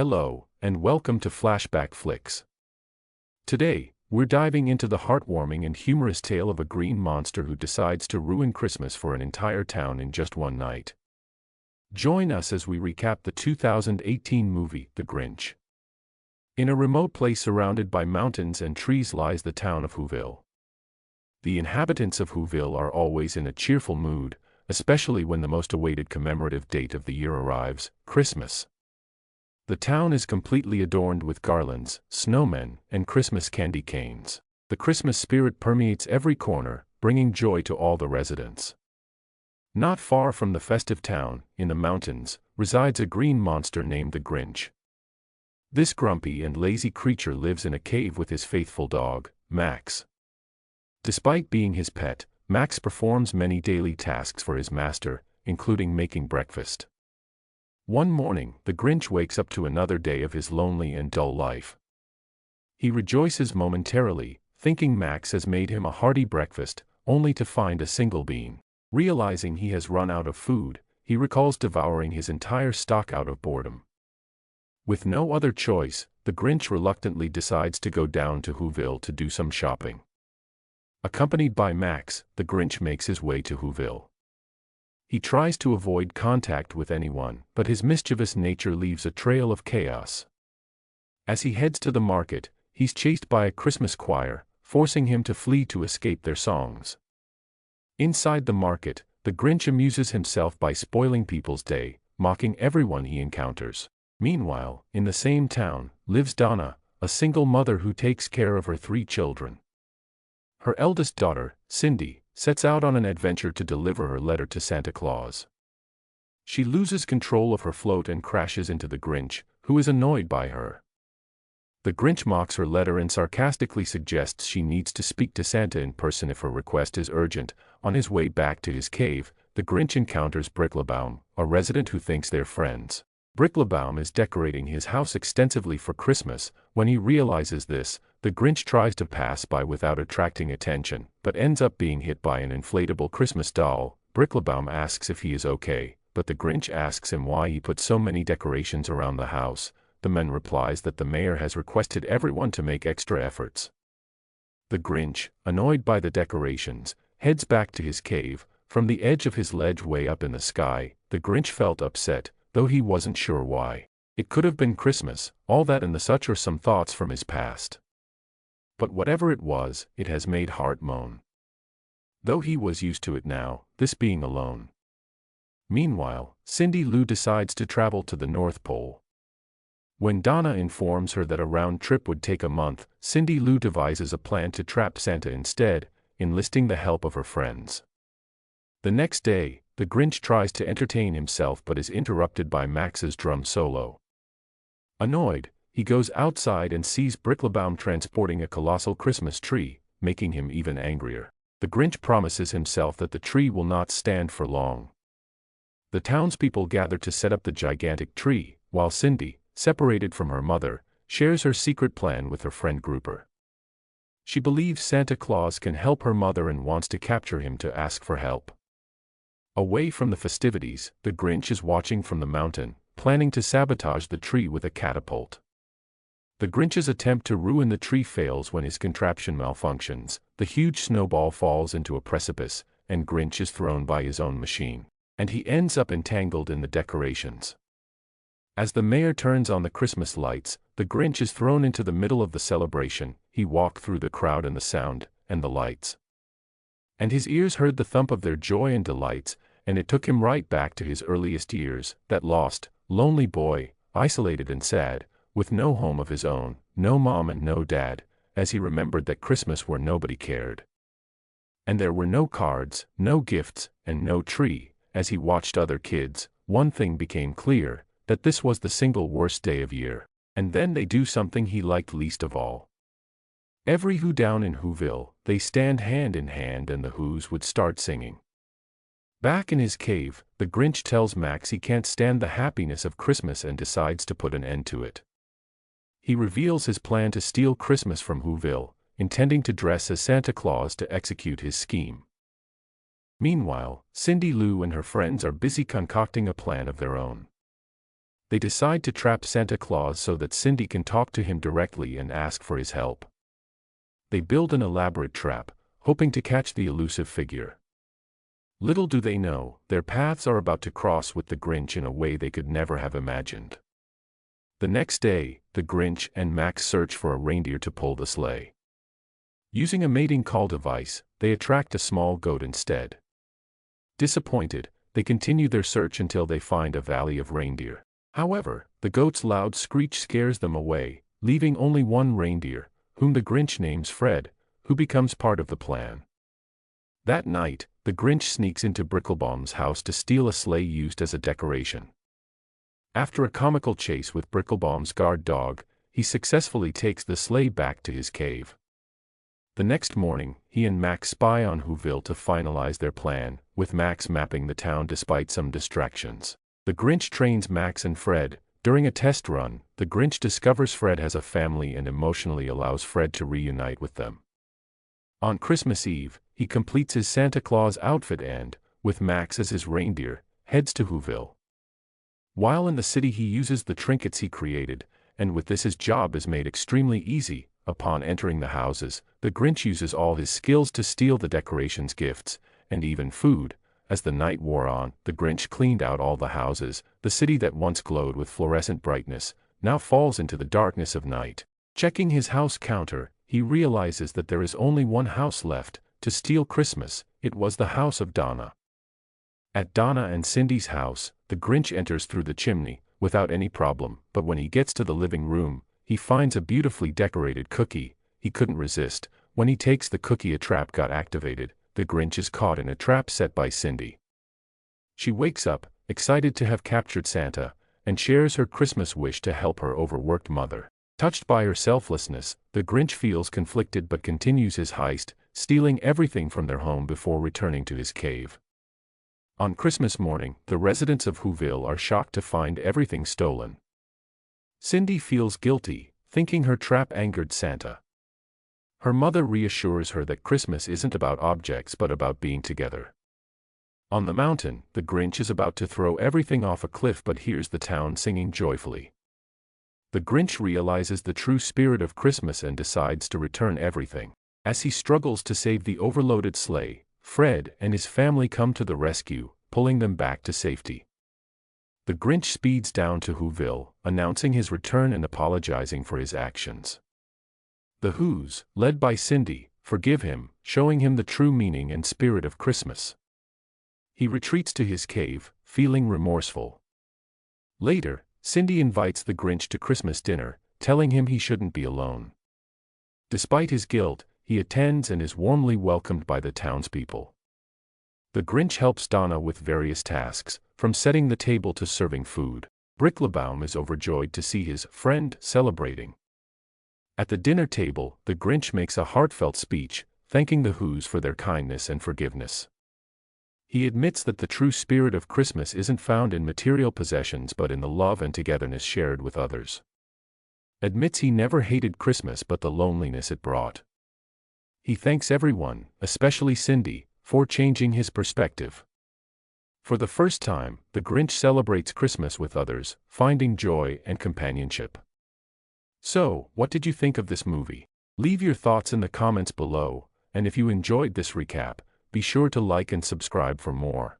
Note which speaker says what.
Speaker 1: Hello, and welcome to Flashback Flicks. Today, we're diving into the heartwarming and humorous tale of a green monster who decides to ruin Christmas for an entire town in just one night. Join us as we recap the 2018 movie, The Grinch. In a remote place surrounded by mountains and trees lies the town of Whoville. The inhabitants of Whoville are always in a cheerful mood, especially when the most awaited commemorative date of the year arrives, Christmas. The town is completely adorned with garlands, snowmen, and Christmas candy canes. The Christmas spirit permeates every corner, bringing joy to all the residents. Not far from the festive town, in the mountains, resides a green monster named the Grinch. This grumpy and lazy creature lives in a cave with his faithful dog, Max. Despite being his pet, Max performs many daily tasks for his master, including making breakfast. One morning, the Grinch wakes up to another day of his lonely and dull life. He rejoices momentarily, thinking Max has made him a hearty breakfast, only to find a single bean. Realizing he has run out of food, he recalls devouring his entire stock out of boredom. With no other choice, the Grinch reluctantly decides to go down to Whoville to do some shopping. Accompanied by Max, the Grinch makes his way to Whoville. He tries to avoid contact with anyone, but his mischievous nature leaves a trail of chaos. As he heads to the market, he's chased by a Christmas choir, forcing him to flee to escape their songs. Inside the market, the Grinch amuses himself by spoiling people's day, mocking everyone he encounters. Meanwhile, in the same town, lives Donna, a single mother who takes care of her 3 children. Her eldest daughter, Cindy, sets out on an adventure to deliver her letter to Santa Claus. She loses control of her float and crashes into the Grinch, who is annoyed by her. The Grinch mocks her letter and sarcastically suggests she needs to speak to Santa in person if her request is urgent. On his way back to his cave, the Grinch encounters Bricklebaum, a resident who thinks they're friends. Bricklebaum is decorating his house extensively for Christmas. When he realizes this, the Grinch tries to pass by without attracting attention, but ends up being hit by an inflatable Christmas doll. Bricklebaum asks if he is okay, but the Grinch asks him why he put so many decorations around the house. The man replies that the mayor has requested everyone to make extra efforts. The Grinch, annoyed by the decorations, heads back to his cave. From the edge of his ledge way up in the sky, the Grinch felt upset, though he wasn't sure why. It could have been Christmas, all that and the such, or some thoughts from his past. But whatever it was, it has made heart moan. Though he was used to it now, this being alone. Meanwhile, Cindy Lou decides to travel to the North Pole. When Donna informs her that a round trip would take a month, Cindy Lou devises a plan to trap Santa instead, enlisting the help of her friends. The next day, the Grinch tries to entertain himself but is interrupted by Max's drum solo. Annoyed, he goes outside and sees Bricklebaum transporting a colossal Christmas tree, making him even angrier. The Grinch promises himself that the tree will not stand for long. The townspeople gather to set up the gigantic tree, while Cindy, separated from her mother, shares her secret plan with her friend Grouper. She believes Santa Claus can help her mother and wants to capture him to ask for help. Away from the festivities, the Grinch is watching from the mountain, planning to sabotage the tree with a catapult. The Grinch's attempt to ruin the tree fails when his contraption malfunctions. The huge snowball falls into a precipice, and Grinch is thrown by his own machine, and he ends up entangled in the decorations. As the mayor turns on the Christmas lights, the Grinch is thrown into the middle of the celebration. He walked through the crowd and the sound, and the lights. And his ears heard the thump of their joy and delights, and it took him right back to his earliest years, that lost, lonely boy, isolated and sad, with no home of his own, no mom and no dad, as he remembered that Christmas where nobody cared. And there were no cards, no gifts, and no tree. As he watched other kids, one thing became clear, that this was the single worst day of year. And then they do something he liked least of all. Every Who down in Whoville, they stand hand in hand and the Whos would start singing. Back in his cave, the Grinch tells Max he can't stand the happiness of Christmas and decides to put an end to it. He reveals his plan to steal Christmas from Whoville, intending to dress as Santa Claus to execute his scheme. Meanwhile, Cindy Lou and her friends are busy concocting a plan of their own. They decide to trap Santa Claus so that Cindy can talk to him directly and ask for his help. They build an elaborate trap, hoping to catch the elusive figure. Little do they know, their paths are about to cross with the Grinch in a way they could never have imagined. The next day, the Grinch and Max search for a reindeer to pull the sleigh. Using a mating call device, they attract a small goat instead. Disappointed, they continue their search until they find a valley of reindeer. However, the goat's loud screech scares them away, leaving only one reindeer, whom the Grinch names Fred, who becomes part of the plan. That night, the Grinch sneaks into Bricklebaum's house to steal a sleigh used as a decoration. After a comical chase with Bricklebaum's guard dog, he successfully takes the sleigh back to his cave. The next morning, he and Max spy on Whoville to finalize their plan, with Max mapping the town despite some distractions. The Grinch trains Max and Fred. During a test run, the Grinch discovers Fred has a family and emotionally allows Fred to reunite with them. On Christmas Eve, he completes his Santa Claus outfit and, with Max as his reindeer, heads to Whoville. While in the city he uses the trinkets he created, and with this his job is made extremely easy. Upon entering the houses, the Grinch uses all his skills to steal the decorations, gifts, and even food. As the night wore on, the Grinch cleaned out all the houses. The city that once glowed with fluorescent brightness now falls into the darkness of night. Checking his house counter, he realizes that there is only one house left to steal Christmas. It was the house of Donna. At Donna and Cindy's house, the Grinch enters through the chimney without any problem, but when he gets to the living room, he finds a beautifully decorated cookie. He couldn't resist. When he takes the cookie, a trap got activated. The Grinch is caught in a trap set by Cindy. She wakes up, excited to have captured Santa, and shares her Christmas wish to help her overworked mother. Touched by her selflessness, the Grinch feels conflicted but continues his heist, stealing everything from their home before returning to his cave. On Christmas morning, the residents of Whoville are shocked to find everything stolen. Cindy feels guilty, thinking her trap angered Santa. Her mother reassures her that Christmas isn't about objects but about being together. On the mountain, the Grinch is about to throw everything off a cliff but hears the town singing joyfully. The Grinch realizes the true spirit of Christmas and decides to return everything. As he struggles to save the overloaded sleigh, Fred and his family come to the rescue, pulling them back to safety. The Grinch speeds down to Whoville, announcing his return and apologizing for his actions. The Whos, led by Cindy, forgive him, showing him the true meaning and spirit of Christmas. He retreats to his cave, feeling remorseful. Later, Cindy invites the Grinch to Christmas dinner, telling him he shouldn't be alone. Despite his guilt, he attends and is warmly welcomed by the townspeople. The Grinch helps Donna with various tasks, from setting the table to serving food. Bricklebaum is overjoyed to see his friend celebrating. At the dinner table, the Grinch makes a heartfelt speech, thanking the Whos for their kindness and forgiveness. He admits that the true spirit of Christmas isn't found in material possessions but in the love and togetherness shared with others. Admits he never hated Christmas but the loneliness it brought. He thanks everyone, especially Cindy, for changing his perspective. For the first time, the Grinch celebrates Christmas with others, finding joy and companionship. So, what did you think of this movie? Leave your thoughts in the comments below, and if you enjoyed this recap, be sure to like and subscribe for more.